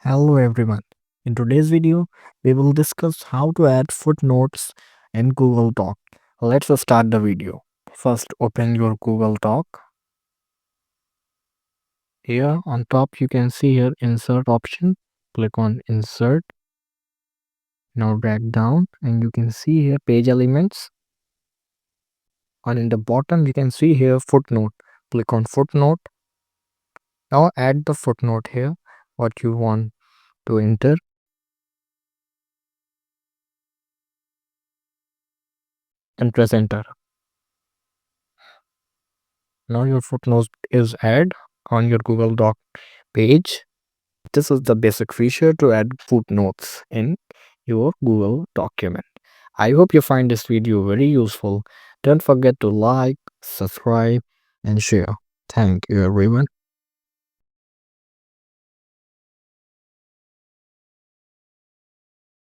Hello everyone. In today's video, we will discuss how to add footnotes in Google Doc. Let's start the video. First, open your Google Doc. Here on top, you can see here insert option. Click on insert. Now drag down and you can see here page elements. And in the bottom, you can see here footnote. Click on footnote. Now add the footnote here, what you want to enter, and press enter. Now your footnote is added on your Google Doc page. This is the basic feature to add footnotes in your Google document. I hope you find this video very useful. Don't forget to like, subscribe, and share. Thank you, everyone.